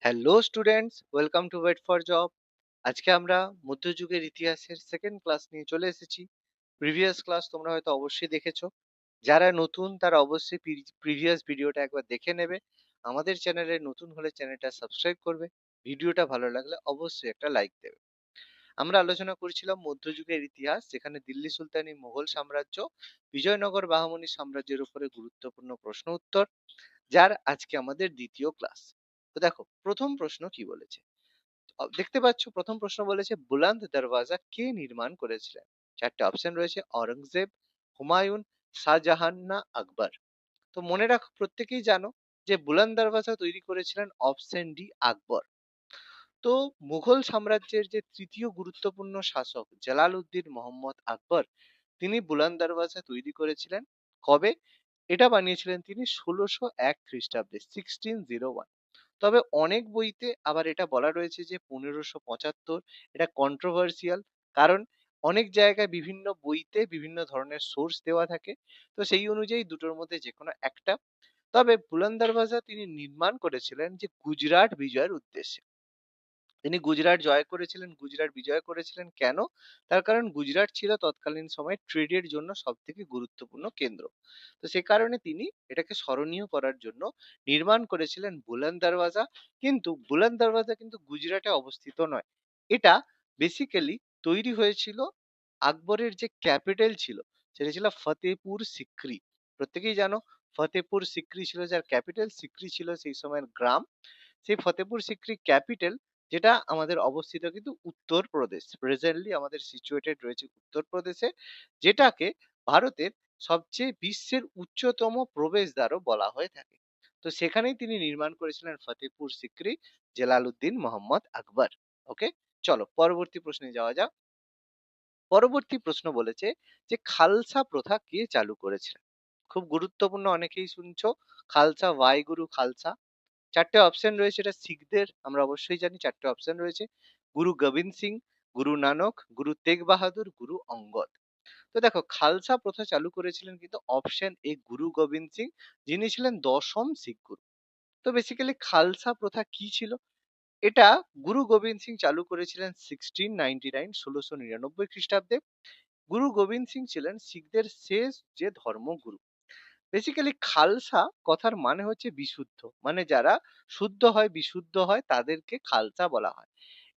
Hello students, welcome to wait for job. আজকে আমরা মধ্যযুগের ইতিহাসের সেকেন্ড ক্লাস নিয়ে চলে এসেছি। প্রিভিয়াস ক্লাস তোমরা হয়তো অবশ্যই দেখেছো। যারা নতুন তারা অবশ্যই প্রিভিয়াস ভিডিওটা একবার দেখে নেবে। আমাদের চ্যানেলে নতুন হলে চ্যানেলটা সাবস্ক্রাইব করবে। ভিডিওটা ভালো লাগলে অবশ্যই একটা লাইক দেবে। আমরা আলোচনা করছিলাম মধ্যযুগের ইতিহাস, যেখানে দিল্লি সুলতানি, মুঘল সাম্রাজ্য, বিজয়নগর বাহমনি সাম্রাজ্যের উপরে গুরুত্বপূর্ণ প্রশ্ন উত্তর, যার আজকে আমাদের দ্বিতীয় ক্লাস। তো দেখো প্রথম প্রশ্ন কি বলেছে। দেখতে পাচ্ছ প্রথম প্রশ্ন বলেছে বুলন্দ দরওয়াজা কে নির্মাণ করেছিলেন। চারটে অপশন রয়েছে: অরঙ্গজেব, হুমায়ুন, শাহজাহান না আকবর। তো মনে রাখো, প্রত্যেকেই জানো যে বুলন্দ দরওয়াজা তৈরি করেছিলেন অপশন ডি, আকবর। তো মুঘল সাম্রাজ্যের যে তৃতীয় গুরুত্বপূর্ণ শাসক জালালউদ্দিন মোহাম্মদ আকবর, তিনি বুলন্দ দরওয়াজা তৈরি করেছিলেন। কবে? এটা বানিয়েছিলেন তিনি 1601 খ্রিস্টাব্দে, 1601। তবে অনেক বইতে আবার এটা বলা রয়েছে যে 1575। এটা কন্ট্রোভার্সিয়াল, কারণ অনেক জায়গায় বিভিন্ন বইতে বিভিন্ন ধরনের সোর্স দেওয়া থাকে। তো সেই অনুযায়ী দুটোর মধ্যে যে কোনো একটা। তবে বুলন্দ দরওয়াজা তিনি নির্মাণ করেছিলেন যে গুজরাট বিজয়ের উদ্দেশ্যে। তিনি গুজরাট জয় করেছিলেন, গুজরাট বিজয় করেছিলেন। কেন? তার কারণ গুজরাট ছিল তৎকালীন সময়ে ট্রেডের জন্য সব থেকে গুরুত্বপূর্ণ কেন্দ্র। তো সে কারণে তিনি এটাকে স্মরণীয় করার জন্য নির্মাণ করেছিলেন বুলন্দ দরওয়াজা। কিন্তু বুলন্দ দরওয়াজা কিন্তু গুজরাটে অবস্থিত নয়। এটা বেসিক্যালি তৈরি হয়েছিল, আকবরের যে ক্যাপিটাল ছিল সেটা ছিল ফতেপুর সিক্রি। প্রত্যেকেই জানো ফতেপুর সিক্রি ছিল যার ক্যাপিটাল, সিক্রি ছিল সেই সময়ের গ্রাম। সেই ফতেপুর সিক্রি ক্যাপিটাল, যেটা আমাদের অবস্থিত কিন্তু উত্তরপ্রদেশ, প্রেজেন্টলি আমাদের সিচুয়েটেড রয়েছে উত্তরপ্রদেশে, যেটাকে ভারতের সবচেয়ে বিশ্বের উচ্চতম প্রবেশদ্বারও বলা হয়ে থাকে। তো সেখানেই তিনি নির্মাণ করেছিলেন ফতেপুর সিক্রি, জালালউদ্দিন মোহাম্মদ আকবর। ওকে, চলো পরবর্তী প্রশ্নে যাওয়া যাক। পরবর্তী প্রশ্ন বলেছে যে খালসা প্রথা কে চালু করেছিলেন। খুব গুরুত্বপূর্ণ, অনেকেই শুনছো খালসা, ওয়াই গুরু খালসা। চারটে অপশন রয়েছে, এটা শিখদের আমরা অবশ্যই জানি। চারটে অপশন রয়েছে: গুরু গোবিন্দ সিং, গুরু নানক, গুরু তেগ বাহাদুর, গুরু অঙ্গদ। তো দেখো খালসা প্রথা চালু করেছিলেন কিন্তু অপশন এ গুরু গোবিন্দ সিং, যিনি ছিলেন দশম শিখ গুরু। তো বেসিক্যালি খালসা প্রথা কি ছিল? এটা গুরু গোবিন্দ সিং চালু করেছিলেন 1699, 1699 খ্রিস্টাব্দে। গুরু গোবিন্দ সিং ছিলেন শিখদের শেষ যে ধর্মগুরু। বেসিক্যালি খালসা কথার মানে হচ্ছে বিশুদ্ধ, মানে যারা শুদ্ধ হয়, বিশুদ্ধ হয়, তাদেরকে খালসা বলা হয়।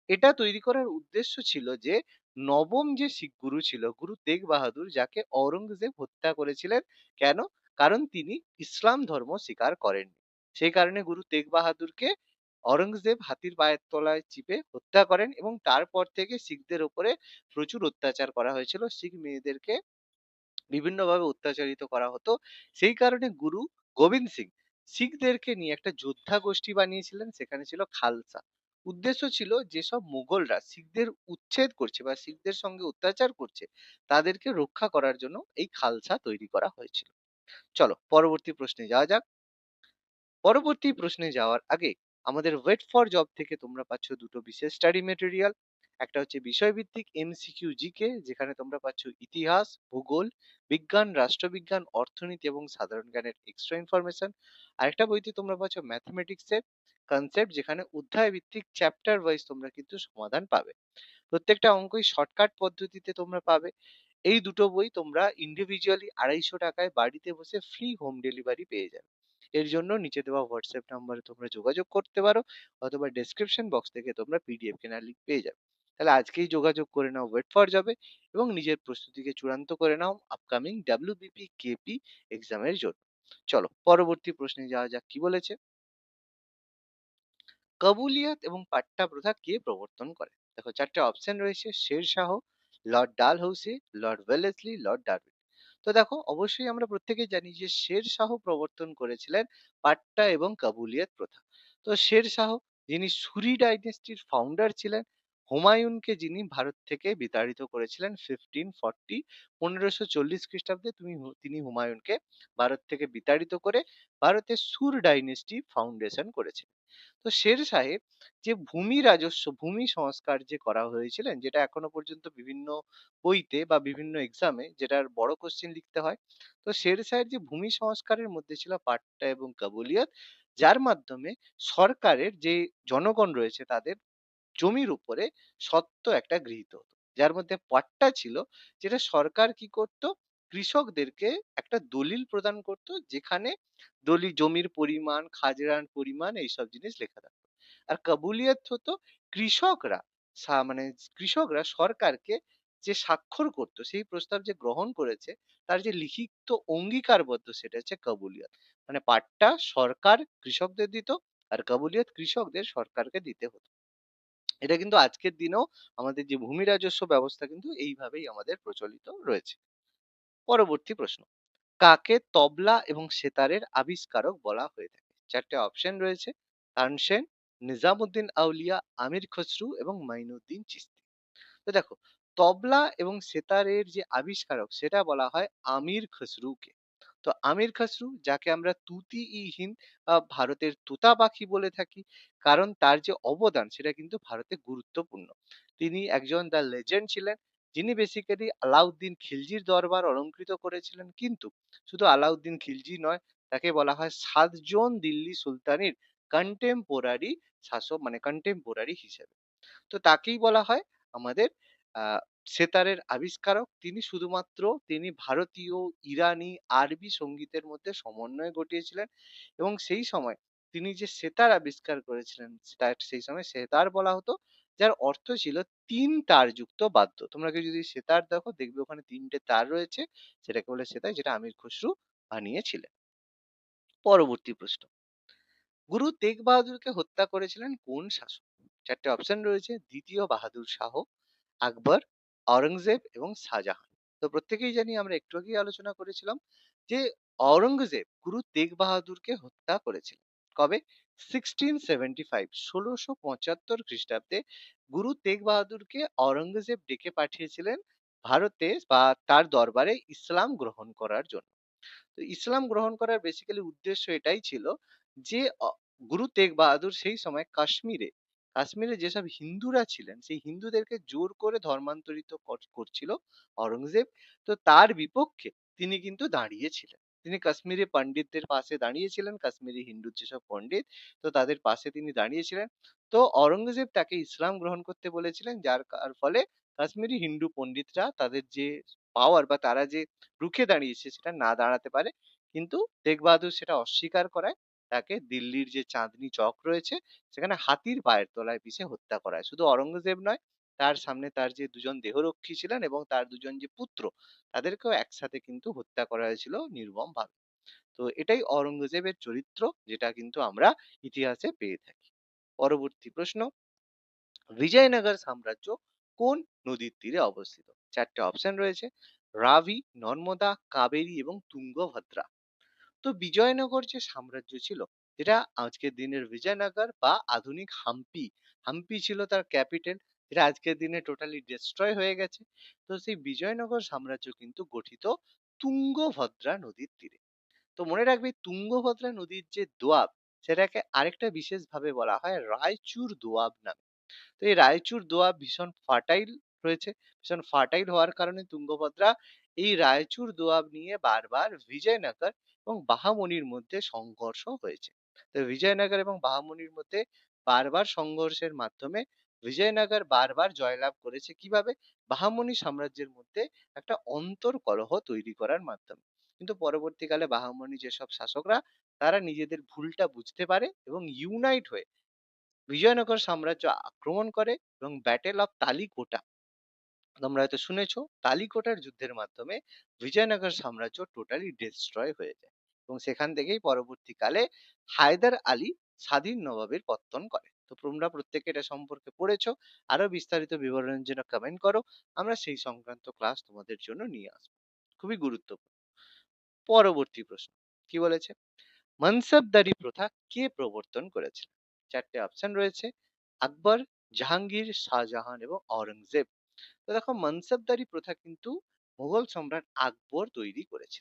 এটা তৈরি করার উদ্দেশ্য ছিল যে নবম যে শিখ গুরু ছিল গুরু তেগ বাহাদুর, যাকে অরঙ্গজেব হত্যা করেছিলেন। কেন? কারণ তিনি ইসলাম ধর্ম স্বীকার করেননি। সেই কারণে গুরু তেগ বাহাদুরকে অরঙ্গজেব হাতির পায়ের তলায় চিপে হত্যা করেন, এবং তারপর থেকে শিখদের উপরে প্রচুর অত্যাচার করা হয়েছিল। শিখ মেয়েদেরকে বিভিন্নভাবে অত্যাচারিত করা হতো। সেই কারণে গুরু গোবিন্দ সিং শিখদেরকে নিয়ে একটা যোদ্ধা গোষ্ঠী বানিয়েছিলেন, সেখানে ছিল খালসা। উদ্দেশ্য ছিল যেসব মুঘলরা শিখদের উচ্ছেদ করছে বা শিখদের সঙ্গে অত্যাচার করছে, তাদেরকে রক্ষা করার জন্য এই খালসা তৈরি করা হয়েছিল। চলো পরবর্তী প্রশ্নে যাওয়া যাক। পরবর্তী প্রশ্নে যাওয়ার আগে আমাদের ওয়েট ফর জব থেকে তোমরা পাচ্ছ দুটো বিশেষ স্টাডি মেটেরিয়াল। একটা হচ্ছে বিষয়ভিত্তিক এমসিকিউ জিকে, যেখানে তোমরা পাচ্ছ ইতিহাস, ভূগোল, বিজ্ঞান, রাষ্ট্রবিজ্ঞান, অর্থনীতি এবং সাধারণ জ্ঞানের এক্সট্রা ইনফরমেশন। আরেকটা বইতে তোমরা পাচ্ছ ম্যাথমেটিক্স এর কনসেপ্ট, যেখানে অধ্যায় ভিত্তিক চ্যাপ্টার ওয়াইজ তোমরা কিন্তু সমাধান পাবে। প্রত্যেকটা অঙ্কই শর্টকাট পদ্ধতিতে তোমরা পাবে। এই দুটো বই তোমরা ইন্ডিভিজুয়ালি 250 টাকায় বাড়িতে বসে ফ্রি হোম ডেলিভারি পেয়ে যাবে। এর জন্য নিচে দেওয়া হোয়াটসঅ্যাপ নাম্বারে তোমরা যোগাযোগ করতে পারো, অথবা ডেসক্রিপশন বক্স থেকে তোমরা পিডিএফ কেনার লিঙ্ক পেয়ে যাবে। তাহলে আজকেই যোগাযোগ করে নাও ওয়েট ফর যাবে, এবং নিজের প্রস্তুতিকে চূড়ান্ত করে নাও আপকামিং ডাব্লিউবিপি কেপি এক্সামের জন্য। চলো পরবর্তী প্রশ্নে যাওয়া যাক। কি বলেছে? কবুলিয়ত এবং পাট্টা প্রথা কে প্রবর্তন করে? দেখো চারটে অপশন রয়েছে: Sher Shah, lord Dalhousie, lord Wellesley, lord Darwin. তো দেখো অবশ্যই আমরা প্রত্যেকেই জানি যে শের শাহ প্রবর্তন করেছিলেন পাট্টা এবং কাবুলিয়ত প্রথা। তো শের শাহ, যিনি সুরি ডাইনেস্টির ফাউন্ডার ছিলেন, হুমায়ুনকে যিনি ভারত থেকে বিতাড়িত করেছিলেন 1540, 1540 খ্রিস্টাব্দে তিনি হুমায়ুনকে ভারত থেকে বিতাড়িত করে ভারতের সুর ডাইনেস্টি ফাউন্ডেশন করেছিলেন। তো শের সাহেব যে ভূমি রাজস্ব, ভূমি সংস্কার যে করা হয়েছিলেন, যেটা এখনো পর্যন্ত বিভিন্ন বইতে বা বিভিন্ন এক্সামে যেটার বড় কোশ্চেন লিখতে হয়। তো শের শাহের যে ভূমি সংস্কারের মধ্যে ছিল পাট্টা এবং কাবুলিয়ত, যার মাধ্যমে সরকারের যে জনগণ রয়েছে তাদের জমির উপরে স্বত্ব একটা গৃহীত হতো। যার মধ্যে পাট্টা ছিল, যেটা সরকার কি করত, কৃষকদেরকে একটা দলিল প্রদান করত, যেখানে জমির পরিমাণ, খাজনার পরিমাণ এইসব জিনিস লেখা থাকতো। আর কাবুলিয়ত হতো কৃষকরা মানে কৃষকরা সরকারকে যে স্বাক্ষর করত, সেই প্রস্তাব যে গ্রহণ করেছে তার যে লিখিত অঙ্গীকারবদ্ধ, সেটা হচ্ছে কাবুলিয়ত। মানে পাট্টা সরকার কৃষকদের দিত, আর কাবুলিয়ত কৃষকদের সরকারকে দিতে হতো। এটা কিন্তু আজকের দিনেও আমাদের যে ভূমি রাজস্ব ব্যবস্থা কিন্তু এইভাবেই আমাদের প্রচলিত রয়েছে। পরবর্তী প্রশ্ন, কাকে তবলা এবং সেতারের আবিষ্কারক বলা হয়ে থাকে? চারটে অপশন রয়েছে: তানসেন, নিজামুদ্দিন আউলিয়া, আমির খসরু এবং মাইনুদ্দিন চিশতি। তো দেখো, তবলা এবং সেতারের যে আবিষ্কারক সেটা বলা হয় আমির খসরুকে। তো আমির খসরু, যাকে আমরা তুতি ই হিন্দ ভারতের তোতা পাখি বলে থাকি, কারণ তার যে অবদান সেটা কিন্তু ভারতে গুরুত্বপূর্ণ। তিনি একজন দ্য লেজেন্ড ছিলেন, যিনি বেসিক্যালি আলাউদ্দিন খিলজির দরবার অলংকৃত করেছিলেন। কিন্তু শুধু আলাউদ্দিন খিলজি নয়, তাকে বলা হয় সাতজন দিল্লি সুলতানের কন্টেম্পোরারি শাসক, মানে কন্টেম্পোরারি হিসেবে। তো তাকেই বলা হয় আমাদের সেতারের আবিষ্কারক। তিনি ভারতীয়, ইরানি, আরবি সঙ্গীতের মধ্যে সমন্বয় ঘটিয়েছিলেন, এবং সেই সময় তিনি যে সেতার আবিষ্কার করেছিলেন, সেই সময় সেতার বলা হতো, যার অর্থ ছিল তিন তার যুক্ত বাদ্য। তোমরা কেউ যদি সেতার দেখো, দেখবে ওখানে তিনটে তার রয়েছে, সেটাকে বলে সেতার, যেটা আমির খসরু বানিয়েছিলেন। পরবর্তী প্রশ্ন, গুরু তেগ বাহাদুরকে হত্যা করেছিলেন কোন শাসক? চারটে অপশন রয়েছে: দ্বিতীয় বাহাদুর শাহ, আকবর, অরঙ্গজেব এবং শাহজাহান। তো প্রত্যেকেই জানি, আমরা একটু আগেই আলোচনা করেছিলাম যে অরঙ্গজেব গুরু তেগ বাহাদুরকে হত্যা করেছিলেন। কবে? 1675, 1675 খ্রিস্টাব্দে গুরু তেগ বাহাদুরকে অরঙ্গজেব ডেকে পাঠিয়েছিলেন ভারতে, বা তার দরবারে ইসলাম গ্রহণ করার জন্য। তো ইসলাম গ্রহণ করার বেসিক্যালি উদ্দেশ্য এটাই ছিল যে গুরু তেগ বাহাদুর সেই সময় কাশ্মীরে যেসব হিন্দুরা ছিলেন, সেই হিন্দুদেরকে জোর করে ধর্মান্তরিত করছিল অরঙ্গজেব। তো তার বিপক্ষে তিনি কিন্তু দাঁড়িয়েছিলেন। তিনি কাশ্মীরি পণ্ডিতদের পাশে দাঁড়িয়েছিলেন, কাশ্মীরি হিন্দু যেসব পণ্ডিত, তো তাদের পাশে তিনি দাঁড়িয়েছিলেন। তো অরঙ্গজেব তাকে ইসলাম গ্রহণ করতে বলেছিলেন, যার ফলে কাশ্মীরি হিন্দু পণ্ডিতরা তাদের যে পাওয়ার, বা তারা যে রুখে দাঁড়িয়েছে সেটা না দাঁড়াতে পারে। কিন্তু তেগ বাহাদুর সেটা অস্বীকার করায় তাকে দিল্লির যে চাঁদনি চক রয়েছে, সেখানে হাতির পায়ের তলায় পিষে হত্যা করা হয়। শুধু অরঙ্গজেব নয়, তার সামনে তার যে দুজন দেহরক্ষী ছিলেন এবং তার দুজন যে পুত্র, তাদেরকেও একসাথে কিন্তু হত্যা করা হয়েছিল নির্মম ভাবে। তো এটাই অরঙ্গজেবের চরিত্র, যেটা কিন্তু আমরা ইতিহাসে পেয়ে থাকি। পরবর্তী প্রশ্ন, বিজয়নগর সাম্রাজ্য কোন নদীর তীরে অবস্থিত? চারটে অপশন রয়েছে: রাভি, নর্মদা, কাবেরী এবং তুঙ্গভদ্রা। তো বিজয়নগর যে সাম্রাজ্য ছিল, যেটা আজকের দিনের বিজয়নগর বা আধুনিক হাম্পি, হাম্পি ছিল তার ক্যাপিটাল, যেটা আজকের দিনে টোটালি ডিস্ট্রয় হয়ে গেছে। তো সেই বিজয়নগর সাম্রাজ্য কিন্তু গঠিত তুঙ্গভদ্রা নদীর তীরে। তো মনে রাখবে, তুঙ্গভদ্রা নদীর যে দোয়াব, সেটাকে আরেকটা বিশেষ ভাবে বলা হয় রায়চুর দোয়াব নামে। তো এই রায়চুর দোয়াব ভীষণ ফার্টাইল রয়েছে। ভীষণ ফার্টাইল হওয়ার কারণে তুঙ্গভদ্রা এই রায়চুর দোয়াব নিয়ে বারবার বিজয়নগর এবং বাহামনির মধ্যে সংঘর্ষ হয়েছে। তো বিজয়নগর এবং বাহামনির মধ্যে বারবার সংঘর্ষের মাধ্যমে বিজয়নগর বারবার জয়লাভ করেছে। কিভাবে? বাহামনি সাম্রাজ্যের মধ্যে একটা অন্তর্কলহ তৈরি করার মাধ্যমে। কিন্তু পরবর্তীকালে বাহামনি যেসব শাসকরা, তারা নিজেদের ভুলটা বুঝতে পারে এবং ইউনাইট হয়ে বিজয়নগর সাম্রাজ্য আক্রমণ করে, এবং ব্যাটেল অফ তালিকোটা, তোমরা হয়তো শুনেছো, তালিকোটার যুদ্ধের মাধ্যমে বিজয়নগর সাম্রাজ্য টোটালি ডিস্ট্রয় হয়ে যায়, এবং সেখান থেকেই পরবর্তীকালে হায়দার আলী স্বাধীন নবাবের পত্তন করে। তো তোমরা প্রত্যেকে এটা সম্পর্কে পড়েছো। আরো বিস্তারিত বিবরণের জন্য কমেন্ট করো, আমরা সেই সংক্রান্ত ক্লাস তোমাদের জন্য নিয়ে আসবো। খুবই গুরুত্বপূর্ণ। পরবর্তী প্রশ্ন কি বলেছে, মনসবদারি প্রথা কে প্রবর্তন করেছিল? চারটে অপশন রয়েছে: আকবর, জাহাঙ্গীর, শাহজাহান এবং অরঙ্গজেব। তো দেখো, মনসবদারি প্রথা কিন্তু মুঘল সম্রাট আকবর তৈরি করেছে।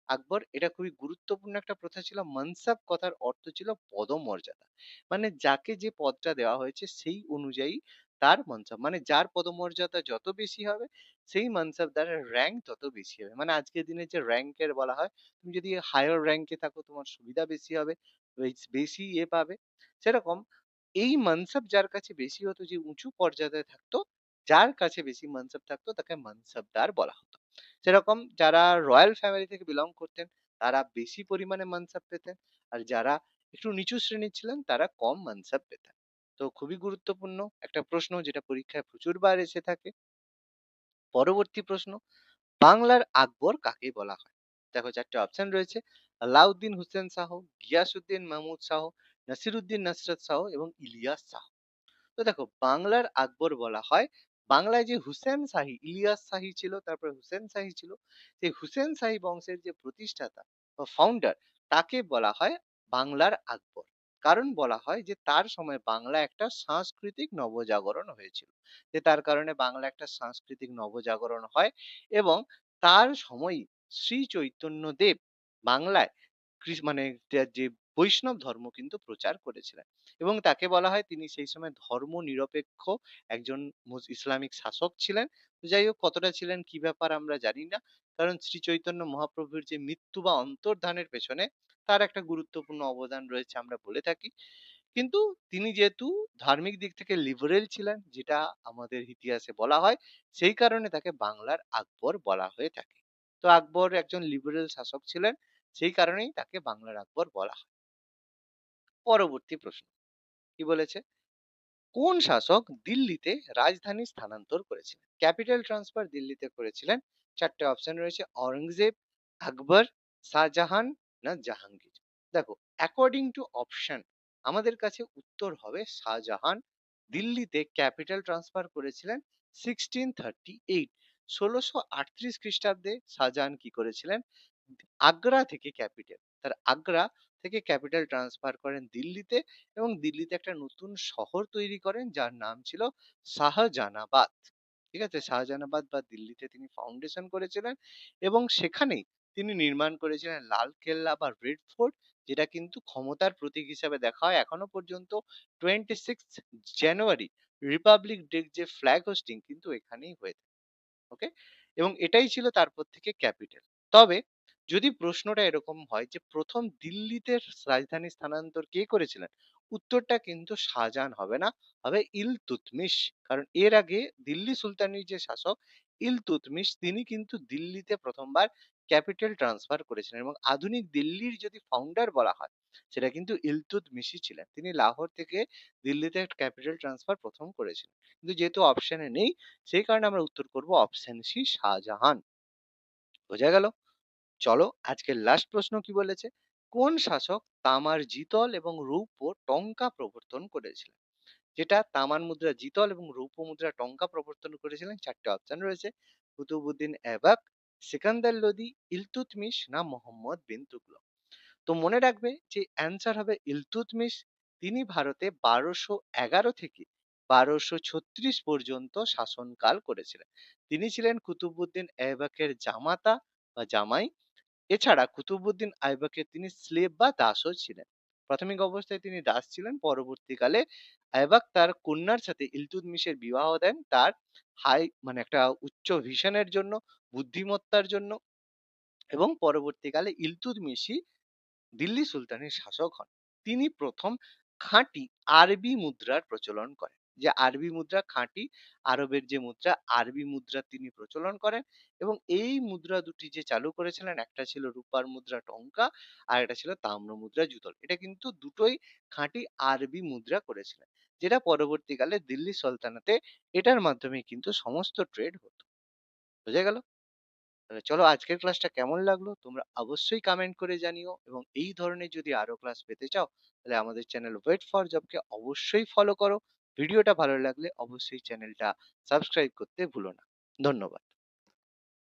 আকবর, এটা খুবই গুরুত্বপূর্ণ একটা প্রথা ছিল। মনসব কথার অর্থ ছিল পদমর্যাদা, মানে যাকে যে পদটা দেওয়া হয়েছে সেই অনুযায়ী তার মনসব, মানে যার পদমর্যাদা যত বেশি হবে, সেই মনসবদারের র্যাঙ্ক তত বেশি হবে। মানে আজকের দিনে যে র্যাঙ্কের বলা হয়, তুমি যদি হায়ার র্যাঙ্কে থাকো তোমার সুবিধা বেশি হবে, বেশি পাবে। সেরকম এই মানসাব যার কাছে বেশি হতো, যে উঁচু পর্যায়ে থাকতো, যার কাছে বেশি মানসাব থাকতো তাকে মানসাবদার বলা হতো। সেরকম যারা রয়্যাল ফ্যামিলি থেকে বিলং করতেন তারা বেশি পরিমাণে মানসাব পেতেন, আর যারা একটু নিচু শ্রেণীর ছিলেন তারা কম মানসাব পেতেন। তো খুবই গুরুত্বপূর্ণ একটা প্রশ্ন, যেটা পরীক্ষায় প্রচুরবার এসে থাকে। পরবর্তী প্রশ্ন, বাংলার আকবর কাকে বলা হয়? দেখো 4টে অপশন রয়েছে: আলাউদ্দিন হোসেন শাহ, গিয়াসউদ্দিন মাহমুদ শাহ, নাসিরুদ্দিন নসরত শাহ এবং ইলিয়াস শাহ। তো দেখো বাংলার আকবর বলা হয় বাংলায় যে হুসেন শাহী, ইলিয়াস শাহী ছিল, তারপরে হুসেন শাহী ছিল, সেই হুসেন শাহী বংশের যে প্রতিষ্ঠাতা বা ফাউন্ডার, তাকে বলা হয় বাংলার আকবর। কারণ বলা হয় যে তার সময় বাংলা একটা সাংস্কৃতিক নবজাগরণ হয়েছিল, যে তার কারণে বাংলা একটা সাংস্কৃতিক নবজাগরণ হয়, এবং তার সময়ই শ্রী চৈতন্য দেব বাংলায় মানে যে বৈষ্ণব ধর্ম কিন্তু প্রচার করেছিলেন, এবং তাকে বলা হয় তিনি সেই সময় ধর্ম নিরপেক্ষ একজন ইসলামিক শাসক ছিলেন। তো যাই হোক, কতটা ছিলেন কি ব্যাপার আমরা জানি না, কারণ শ্রী চৈতন্য মহাপ্রভুর যে মৃত্যু বা অন্তর্ধানের পেছনে তার একটা গুরুত্বপূর্ণ অবদান রয়েছে আমরা বলে থাকি। কিন্তু তিনি যেহেতু ধার্মিক দিক থেকে লিবারেল ছিলেন, যেটা আমাদের ইতিহাসে বলা হয়, সেই কারণে তাকে বাংলার আকবর বলা হয়ে থাকে। তো আকবর একজন লিবারেল শাসক ছিলেন, সেই কারণেই তাকে বাংলার আকবর বলা হয়। পরবর্তী প্রশ্ন কি বলেছে, কোন শাসক দিল্লিতে রাজধানী স্থানান্তর করেছিলেন? ক্যাপিটাল ট্রান্সফার দিল্লিতে করেছিলেন। 4টে অপশন রয়েছে: অরঙ্গজেব, আকবর, শাহজাহান না জাহাঙ্গীর। দেখো, অ্যাকর্ডিং টু অপশন আমাদের কাছে উত্তর হবে শাহজাহান। দিল্লিতে ক্যাপিটাল ট্রান্সফার করেছিলেন 1638, 1638 খ্রিস্টাব্দে শাহজাহান কি করেছিলেন, আগ্রা থেকে ক্যাপিটাল, তার আগ্রা থেকে ক্যাপিটাল ট্রান্সফার করেন দিল্লিতে, এবং দিল্লিতে একটা নতুন শহর তৈরি করেন যার নাম ছিল শাহজাহানাবাদ। ঠিক আছে, শাহজাহানাবাদ বা দিল্লিতে তিনি ফাউন্ডেশন করেছিলেন, এবং সেখানেই তিনি নির্মাণ করেছিলেন লাল কেল্লা বা রেড ফোর্ট, যেটা কিন্তু ক্ষমতার প্রতীক হিসেবে দেখা হয় এখনো পর্যন্ত। 26 জানুয়ারি রিপাবলিক ডে যে ফ্ল্যাগ হোস্টিং কিন্তু এখানেই হয়ে থাকে। ওকে, এবং এটাই ছিল তারপর থেকে ক্যাপিটাল। তবে যদি প্রশ্নটা এরকম হয় যে প্রথম দিল্লিতে রাজধানী স্থানান্তর কে করেছিলেন, উত্তরটা কিন্তু শাহজাহান হবে না, হবে ইলতুৎমিশ। কারণ এর আগে দিল্লি সুলতানের যে শাসক ইলতুৎমিশ, তিনি কিন্তু দিল্লিতে প্রথমবার ক্যাপিটাল ট্রান্সফার করেছিলেন, এবং আধুনিক দিল্লির যদি ফাউন্ডার বলা হয় সেটা কিন্তু ইলতুৎমিশই ছিলেন। তিনি লাহোর থেকে দিল্লিতে ক্যাপিটাল ট্রান্সফার প্রথম করেছিলেন, কিন্তু যেহেতু অপশনে নেই সেই কারণে আমরা উত্তর করব অপশন সি, শাহজাহান। বোঝা গেল? চলো আজকের লাস্ট প্রশ্ন কি বলেছে, কোন শাসক তামার জিতল এবং রৌপ্য টঙ্কা প্রবর্তন করেছিলেন? যেটা তামার মুদ্রা জিতল এবং রৌপ্য মুদ্রা টঙ্কা প্রবর্তন করেছিলেন, 4টে অপশন রয়েছে: কুতুবুদ্দিন ऐबक, সিকান্দার লোদি, ইলতুৎমিশ না মোহাম্মদ বিন তুগলক। তো মনে রাখবে যে অ্যান্সার হবে ইলতুৎমিশ। তিনি ভারতে 1211 থেকে 1236 পর্যন্ত শাসনকাল করেছিলেন। তিনি ছিলেন কুতুবুদ্দিন ऐबकेর জামাতা বা জামাই। এছাড়া কুতুবুদ্দিন আইবকের তিনি স্লেভ বা দাসও ছিলেন। প্রাথমিক অবস্থায় তিনি দাস ছিলেন, পরবর্তীকালে আইবক তার কন্যার সাথে ইলতুৎমিশের বিবাহ দেন, তার হাই মানে একটা উচ্চ ভিশনের জন্য, বুদ্ধিমত্তার জন্য, এবং পরবর্তীকালে ইলতুৎমিশই দিল্লি সুলতানের শাসক হন। তিনি প্রথম খাঁটি আরবি মুদ্রার প্রচলন করেন, যে আরবি মুদ্রা খাঁটি আরবের যে মুদ্রা, আরবি মুদ্রা তিনি প্রচলন করেন, এবং এই মুদ্রা দুটি যে চালু করেছিলেন, একটা ছিল রূপার মুদ্রা টঙ্কা, আর একটা ছিল তাম্র মুদ্রা জুতল। এটা কিন্তু দুটোই খাঁটি আরবি মুদ্রা করেছিলেন, যেটা পরবর্তীকালে দিল্লি সালতানাতে এটার মাধ্যমে কিন্তু সমস্ত ট্রেড হতো। বোঝা গেল? তাহলে চলো আজকের ক্লাসটা কেমন লাগলো তোমরা অবশ্যই কমেন্ট করে জানিও, এবং এই ধরনের যদি আরো ক্লাস পেতে চাও তাহলে আমাদের চ্যানেল ওয়েট ফর জবকে অবশ্যই ফলো করো। ভিডিওটা ভালো লাগলে অবশ্যই চ্যানেলটা সাবস্ক্রাইব করতে ভুলো না। ধন্যবাদ।